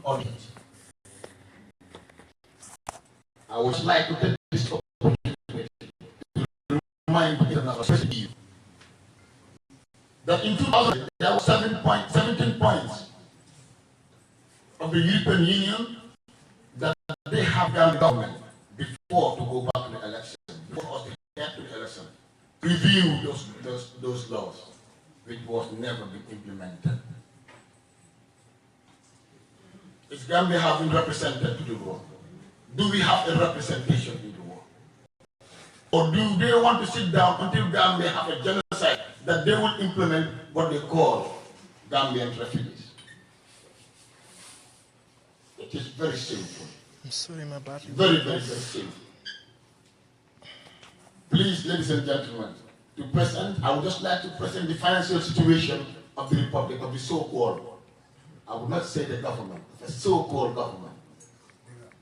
audience. I would like to take this opportunity to remind the international that in 2000 there were 17 points of the European Union that they have done government before to go back to the election, before us to get to the election, review those laws, which was never been implemented. Is Gambia have been represented to the world? Do we have a representation in the world? Or do they want to sit down until Gambia have a genocide that they will implement what they call Gambian refugees? It is very simple. I'm sorry, my battery. Very, very, very simple. Please, ladies and gentlemen, to present, I would just like to present the financial situation of the Republic, of the so-called, I would not say the government, the so-called government,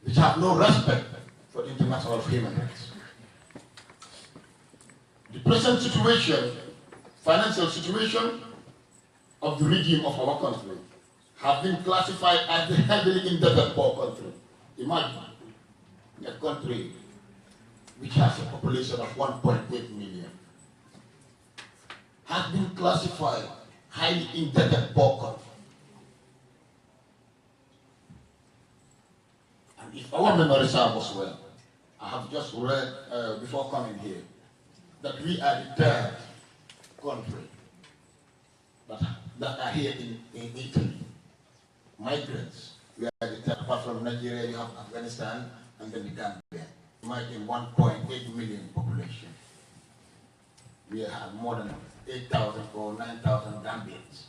which have no respect for international human rights. The present situation, financial situation of the regime of our country have been classified as the heavily indebted poor country. Imagine a country which has a population of 1.8 million has been classified highly indebted poor country. And if our memory serves us well, I have just read before coming here that we are the third country that are here in Italy. Migrants, we are the third. Apart from Nigeria, you have Afghanistan and then the Gambia. Imagine 1.8 million population. We have more than 8,000 or 9,000 Gambians.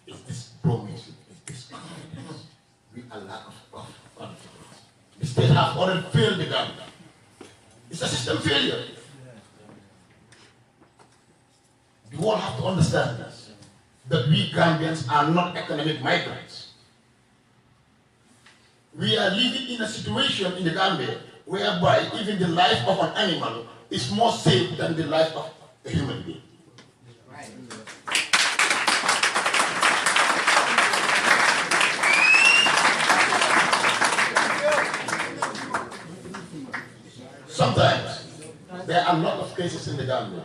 Is this promise? Is this confidence? We are lack of confidence. The state has already failed the Gambia. It's a system failure. The world have to understand this, that we Gambians are not economic migrants. We are living in a situation in the Gambia whereby even the life of an animal is more safe than the life of a human being. Right. Sometimes there are a lot of cases in the Gambia.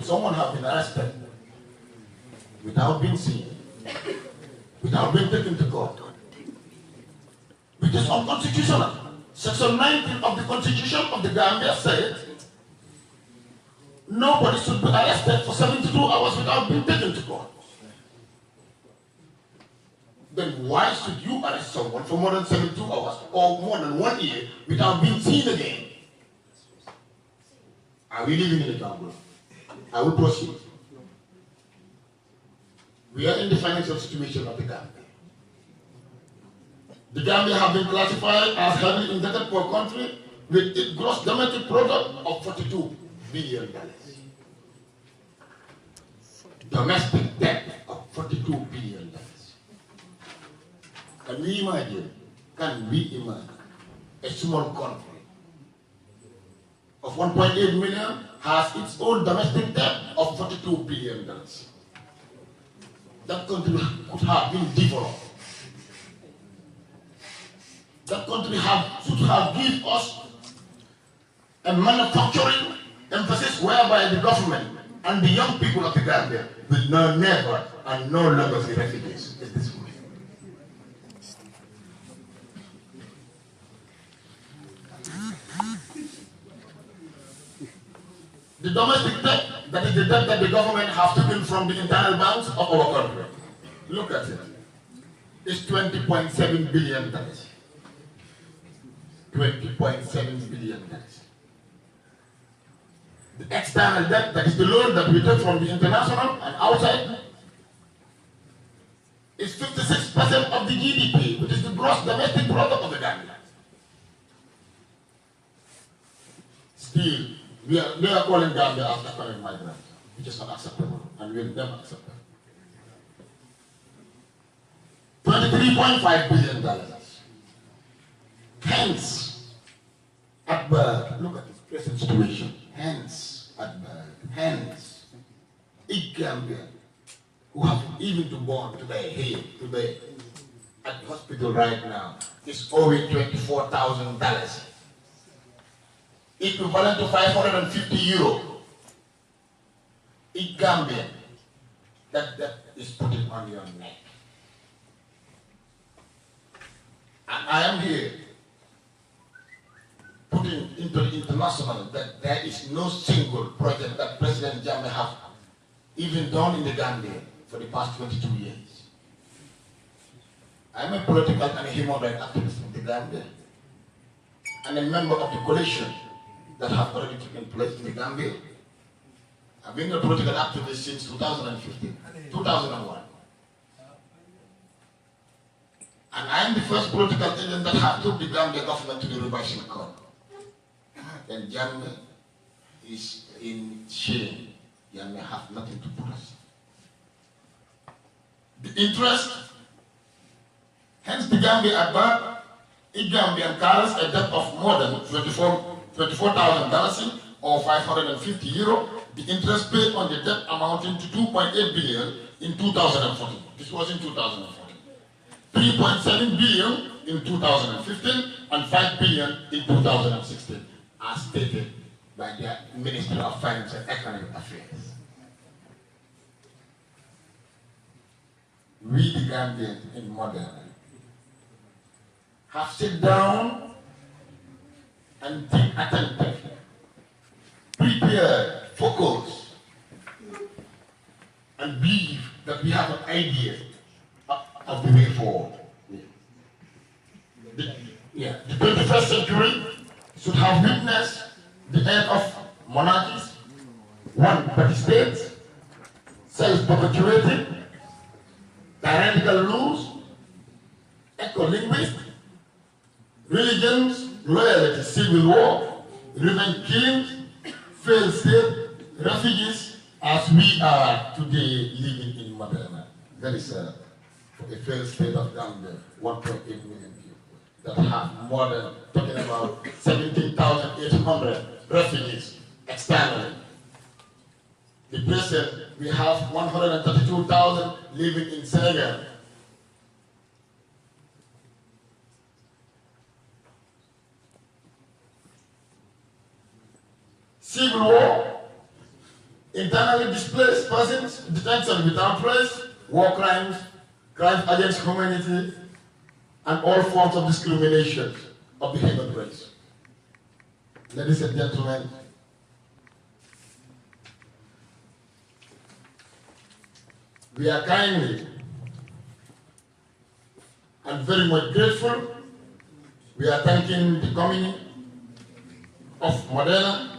Someone has been arrested without being seen, without being taken to court, which is unconstitutional. Section 19 of the Constitution of the Gambia said nobody should be arrested for 72 hours without being taken to court. Then why should you arrest someone for more than 72 hours or more than 1 year without being seen again? Are we living in a jungle? I will proceed. We are in the financial situation of the Gambia. The Gambia have been classified as heavily indebted poor country with its gross domestic product of $42 billion. Domestic debt of $42 billion. Can we imagine? Can we imagine a small country of 1.8 million has its own domestic debt of $42 billion? That country could have been developed. That country should have given us a manufacturing emphasis whereby the government and the young people of the Gambia will never and no longer be refugees in this way. The domestic debt, that is the debt that the government has taken from the internal banks of our country. Look at it. It's $20.7 billion. $20.7 billion. The external debt, that is the loan that we take from the international and outside, is 56% of the GDP, which is the gross domestic product of the Gambia. Still, they are calling Gambia as economic migrants, which is not acceptable, and we will never accept that. $23.5 billion. Hence, at birth, look at this present situation. Hence, at birth, hence, a Gambian who have even to born today, here, today, at the hospital right now, is owing $24,000, equivalent to 550 euro. Each Gambian, that is putting on your neck. And I am here putting into the international that there is no single project that President Jammeh has even done in the Gambia for the past 22 years. I am a political and a human rights activist in the Gambia and a member of the coalition that have already taken place in the Gambia. I've been a political activist since 2001. And I am the first political agent that have took the Gambia government to the revision court. And Jammeh is in shame. Jammeh have nothing to put us. The interest, hence the Gambia advert, each Gambian carries a debt of more than $24,000 or 550 euro. The interest paid on the debt amounting to 2.8 billion in 2014. This was in 2014. 3.7 billion in 2015 and 5 billion in 2016, as stated by the Minister of Finance and Economic Affairs. We, the Gambians in modern, have sit down and think attentively, prepared, focused, and believe that we have an idea of the way forward. The 21st century should have witnessed the end of monarchies, one-party states, self-perpetuating, tyrannical rules, eco-linguists, religions, loyalty, civil war, revenge killings, failed state, refugees, as we are today living in Moderna. That is a failed state of Gambia, 1.8 million people that have more than, talking about 17,800 refugees externally. The present, we have 132,000 living in Senegal. Civil war, internally displaced persons, detention without trace, war crimes, crimes against humanity, and all forms of discrimination of the human race. Ladies and gentlemen, we are kindly and very much grateful. We are thanking the community of Moderna,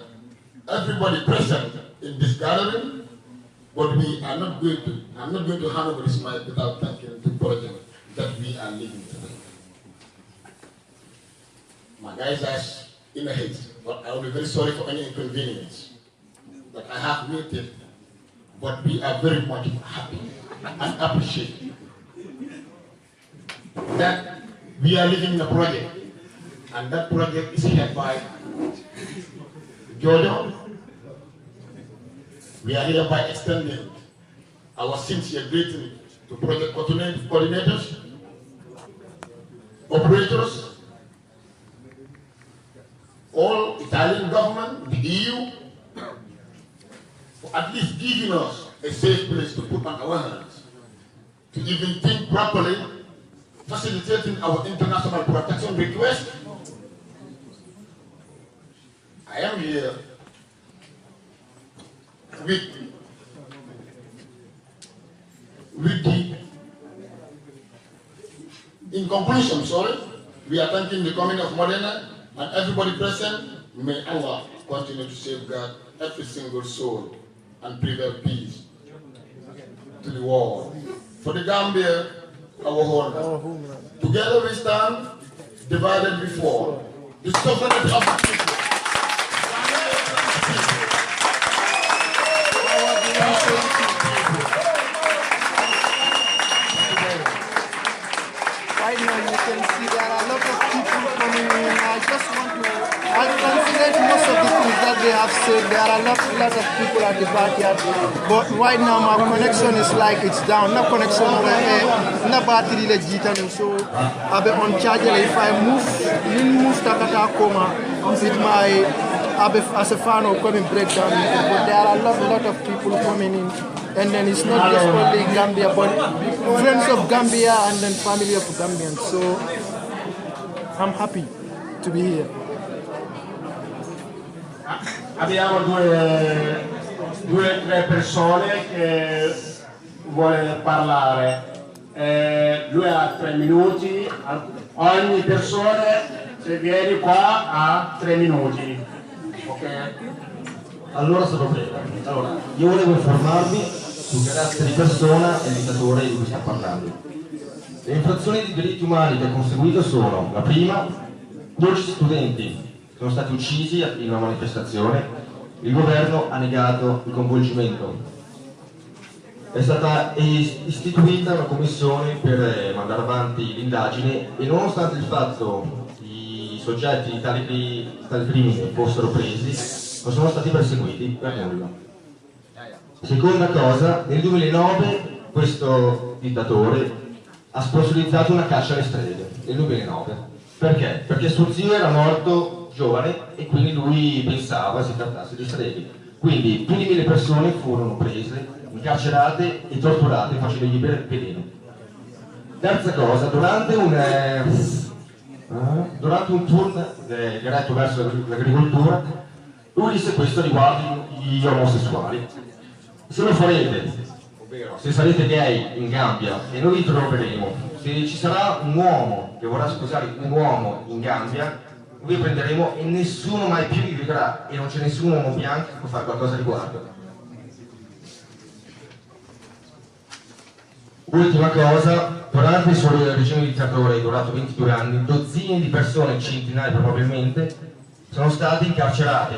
everybody present in this gathering, but we are not going to, I'm not going to hand over this mic without thanking the project that we are living today. My guys are in a haste, but I will be very sorry for any inconvenience that I have waited, but we are very much happy and appreciate that we are living in a project, and that project is headed by Jordan. We are hereby extending our sincere greeting to project coordinators, operators, all Italian government, the EU, for at least giving us a safe place to put on our hands, to even think properly, facilitating our international protection request. I am here with the, in conclusion, we are thanking the community of Moderna and everybody present. May Allah continue to safeguard every single soul and preserve peace to the world. For the Gambia, our home. Together we stand, divided we fall. The sovereignty of the people. Right now you can see there are a lot of people coming in. I just want to, I'll translate most of the things that they have said, there are lot of people at the backyard, but right now my connection is like it's down. No connection, no battery legit, so I'll be on charger. If I move Takata Koma with my as a fan of coming breakdown, but there are a lot of people coming in. And then it's not just only Gambia, but friends of Gambia and then family of Gambians. So I'm happy to be here. Abbiamo due o tre persone che vuole parlare. Lui ha 3 minuti. Ogni persona, se vieni qua, ha 3 minuti. Ok? Allora sono breve. Allora, io volevo informarvi sul carattere di persona e il dittatore di cui stiamo parlando. Le infrazioni di diritti umani che ha conseguito sono: la prima, 12 studenti sono stati uccisi in una manifestazione, il governo ha negato il coinvolgimento. È stata istituita una commissione per mandare avanti l'indagine e nonostante il fatto che i soggetti di tali crimini fossero presi, non sono stati perseguiti per nulla. Seconda cosa, nel 2009 questo dittatore ha sponsorizzato una caccia alle streghe, nel 2009. Perché? Perché suo zio era morto giovane e quindi lui pensava si trattasse di streghe. Quindi più di 1000 persone furono prese, incarcerate e torturate facendogli bere veleno. Terza cosa, durante un turn diretto verso l'agricoltura, lui disse questo riguardo gli omosessuali: se lo farete, ovvero se sarete gay in Gambia e noi vi troveremo, se ci sarà un uomo che vorrà sposare un uomo in Gambia, vi prenderemo e nessuno mai più vi vedrà e non c'è nessun uomo bianco che può fare qualcosa a riguardo. Ultima cosa, durante il suo regime di dittatore durato 22 anni, dozzine di persone, centinaia probabilmente, sono state incarcerate